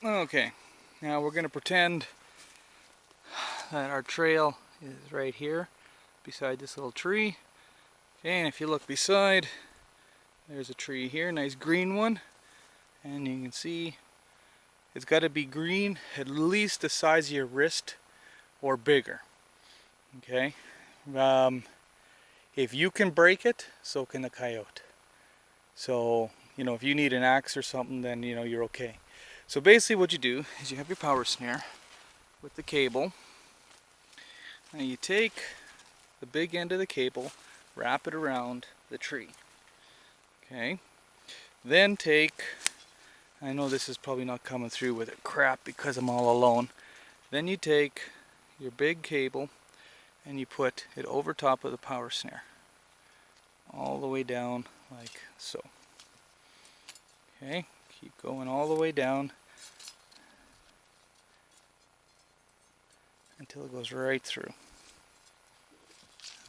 Okay, now we're going to pretend that our trail is right here beside this little tree. Okay, and if you look beside, there's a tree here, nice green one, and you can see it's got to be green at least the size of your wrist or bigger. Okay, if you can break it, so can the coyote. So, you know, if you need an axe or something, then you know you're okay. So basically what you do is you have your power snare with the cable, and you take the big end of the cable, wrap it around the tree. Okay, then take, I know this is probably not coming through with it crap because I'm all alone. Then you take your big cable and you put it over top of the power snare, all the way down like so. Okay, keep going all the way down until it goes right through.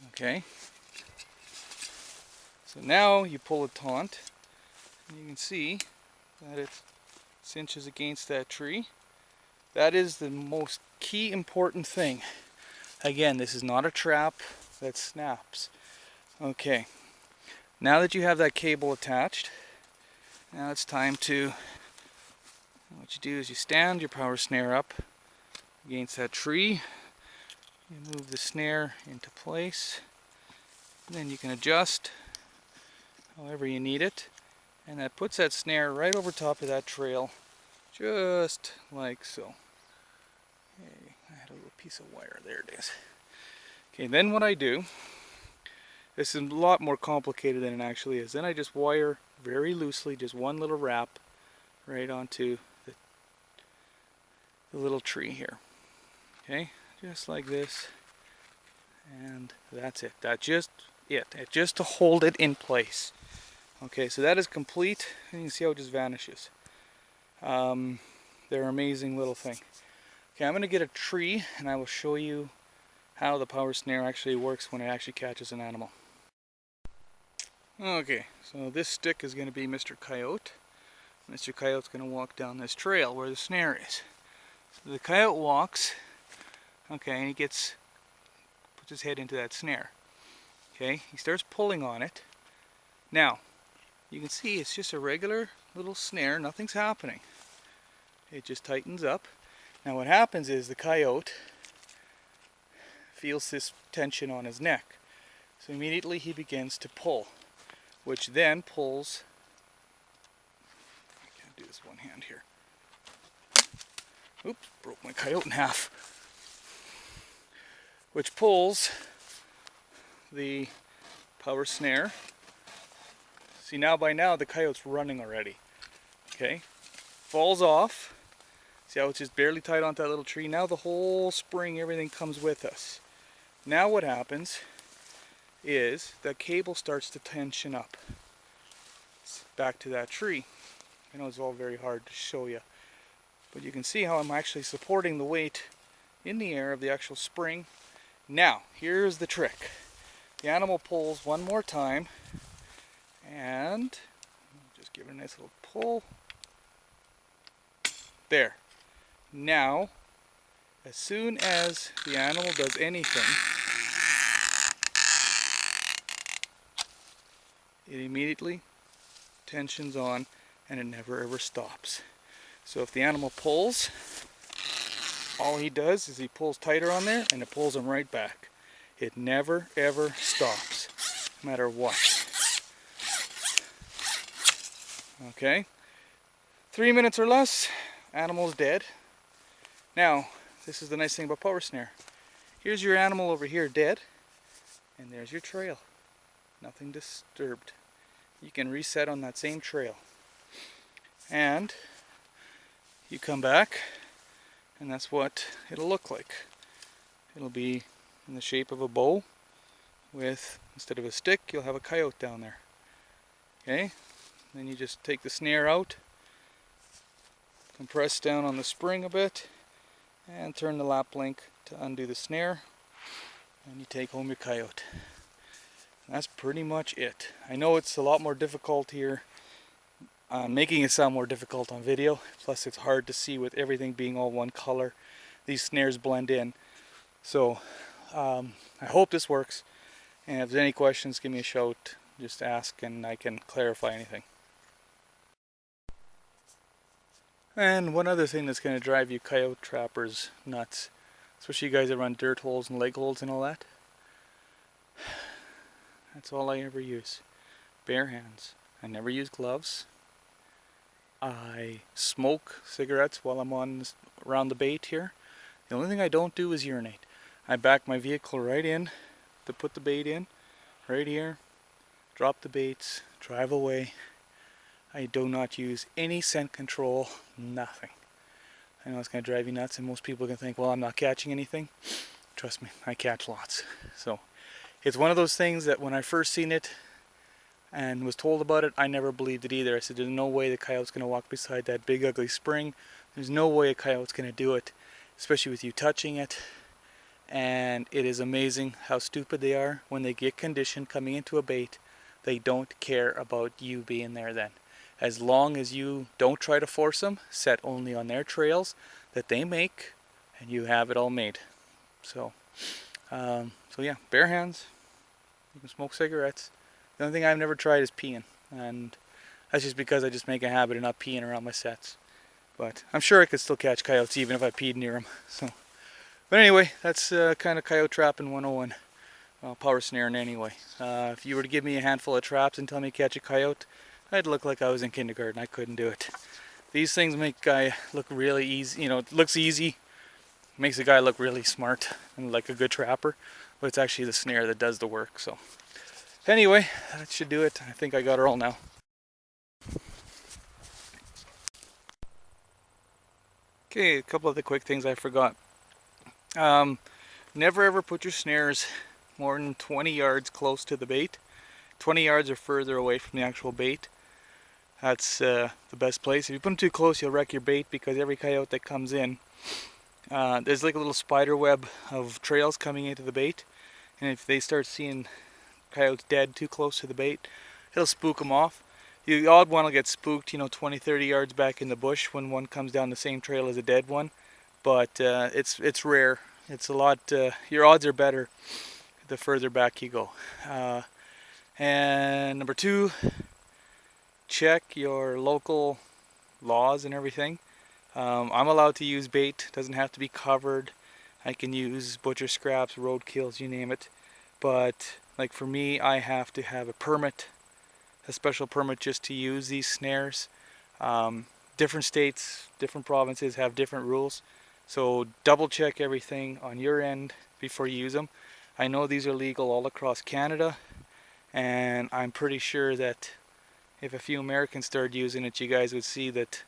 Okay, so now you pull a taunt, and you can see that it cinches against that tree. That is the most key important thing. Again, this is not a trap that snaps. Okay, now that you have that cable attached, now it's time to, what you do is you stand your power snare up against that tree. You move the snare into place. Then you can adjust however you need it. And that puts that snare right over top of that trail, just like so. Okay, I had a little piece of wire, there it is. Okay, then what I do, this is a lot more complicated than it actually is. Then I just wire very loosely, just one little wrap right onto the little tree here. Okay, just like this, and that's it. That's just it. Just to hold it in place. Okay, so that is complete, and you can see how it just vanishes. They're an amazing little thing. Okay, I'm going to get a tree, and I will show you how the power snare actually works when it actually catches an animal. Okay, so this stick is going to be Mr. Coyote. Mr. Coyote's going to walk down this trail where the snare is. So the coyote walks, okay, and he puts his head into that snare. Okay, he starts pulling on it. Now, you can see it's just a regular little snare, nothing's happening. It just tightens up. Now what happens is the coyote feels this tension on his neck. So immediately he begins to pull, which then pulls, I can't do this one hand here. Oops, broke my coyote in half. Which pulls the power snare. See, now by now the coyote's running already. Okay, falls off. See how it's just barely tied onto that little tree? Now the whole spring, everything comes with us. Now what happens is the cable starts to tension up. It's back to that tree. I know it's all very hard to show you, but you can see how I'm actually supporting the weight in the air of the actual spring. Now, here's the trick. The animal pulls one more time, and just give it a nice little pull. There. Now, as soon as the animal does anything, it immediately tensions on, and it never ever stops. So if the animal pulls, all he does is he pulls tighter on there, and it pulls him right back. It never ever stops, no matter what. Okay, 3 minutes or less, animal's dead. Now, this is the nice thing about power snare. Here's your animal over here dead, and there's your trail. Nothing disturbed. You can reset on that same trail. And you come back, and that's what it'll look like. It'll be in the shape of a bow with, instead of a stick, you'll have a coyote down there. Okay? Then you just take the snare out, compress down on the spring a bit, and turn the lap link to undo the snare, and you take home your coyote. That's pretty much it. I know it's a lot more difficult here making it sound more difficult on video. Plus it's hard to see with everything being all one color. These snares blend in. So I hope this works. And if there's any questions, give me a shout. Just ask and I can clarify anything. And one other thing that's going to drive you coyote trappers nuts, especially you guys that run dirt holes and leg holes and all that. That's all I ever use. Bare hands. I never use gloves. I smoke cigarettes while I'm around the bait here. The only thing I don't do is urinate. I back my vehicle right in to put the bait in, right here, drop the baits, drive away. I do not use any scent control, nothing. I know it's going to drive you nuts and most people can think, well, I'm not catching anything. Trust me, I catch lots. So it's one of those things that when I first seen it and was told about it, I never believed it either. I said, there's no way the coyote's going to walk beside that big ugly spring. There's no way a coyote's going to do it, especially with you touching it. And it is amazing how stupid they are when they get conditioned coming into a bait. They don't care about you being there then. As long as you don't try to force them, set only on their trails that they make, and you have it all made. So yeah, bare hands. You can smoke cigarettes. The only thing I've never tried is peeing, and that's just because I just make a habit of not peeing around my sets. But I'm sure I could still catch coyotes even if I peed near them. So, but anyway, that's kind of coyote trapping 101. Power snaring anyway. If you were to give me a handful of traps and tell me to catch a coyote, I'd look like I was in kindergarten. I couldn't do it. These things make a guy look really easy. You know, it looks easy. Makes a guy look really smart and like a good trapper. But it's actually the snare that does the work. So anyway, that should do it. I think I got her all now. Okay, a couple of the quick things I forgot. Never ever put your snares more than 20 yards close to the bait. 20 yards or further away from the actual bait. That's the best place. If you put them too close, you'll wreck your bait because every coyote that comes in, there's like a little spider web of trails coming into the bait. And if they start seeing coyotes dead too close to the bait, it'll spook them off. The odd one will get spooked, 20, 30 yards back in the bush when one comes down the same trail as a dead one. But it's rare. It's a lot, your odds are better the further back you go. And number two, check your local laws and everything. I'm allowed to use bait, doesn't have to be covered. I can use butcher scraps, roadkills, you name it. But like for me, I have to have a permit, a special permit just to use these snares. Different states, different provinces have different rules. So double check everything on your end before you use them. I know these are legal all across Canada, and I'm pretty sure that if a few Americans started using it, you guys would see that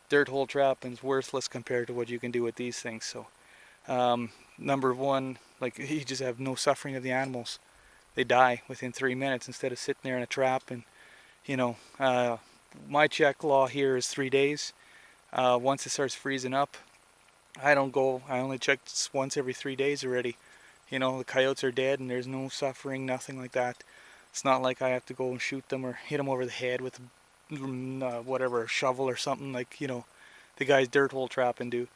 dirt hole trapping is worthless compared to what you can do with these things. So number one, like, you just have no suffering of the animals. They die within 3 minutes instead of sitting there in a trap. And my check law here is 3 days. Once it starts freezing up, I don't go. I only check once every 3 days already. The coyotes are dead and there's no suffering, nothing like that. It's not like I have to go and shoot them or hit them over the head with whatever, a shovel or something like, the guys dirt hole trapping do.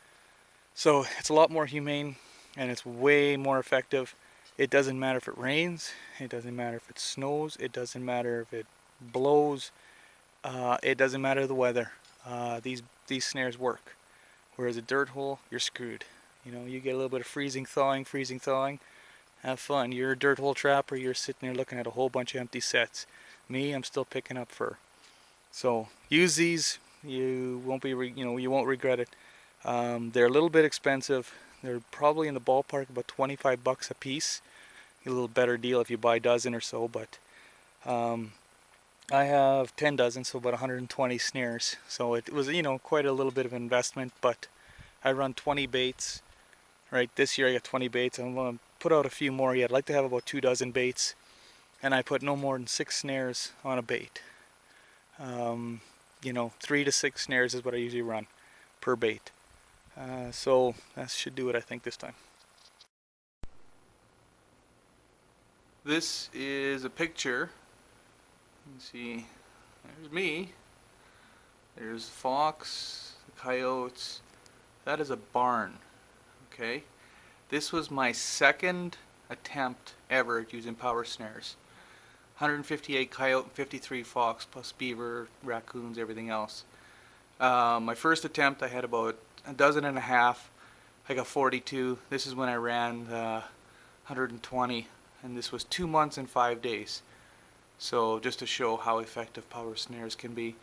So it's a lot more humane and it's way more effective. It doesn't matter if it rains, it doesn't matter if it snows, it doesn't matter if it blows, it doesn't matter the weather. These snares work. Whereas a dirt hole, you're screwed. You get a little bit of freezing, thawing, have fun. You're a dirt hole trapper, you're sitting there looking at a whole bunch of empty sets. Me, I'm still picking up fur. So use these, you won't you won't regret it. They're a little bit expensive. They're probably in the ballpark about 25 bucks a piece. A little better deal if you buy a dozen or so, but I have 10 dozen, so about 120 snares. So it was, quite a little bit of investment, but I run 20 baits. Right, this year I got 20 baits. I'm going to put out a few more yet. I'd like to have about 2 dozen baits, and I put no more than 6 snares on a bait. 3 to 6 snares is what I usually run per bait. So that should do it, I think, this time. This is a picture. You can see, there's me There's the fox, the coyotes. That is a barn. Okay. This was my second attempt ever at using power snares. 158 coyote and 53 fox plus beaver, raccoons, everything else. My first attempt I had about a dozen and a half. I got 42. This is when I ran 120, and this was 2 months and 5 days. So just to show how effective power snares can be.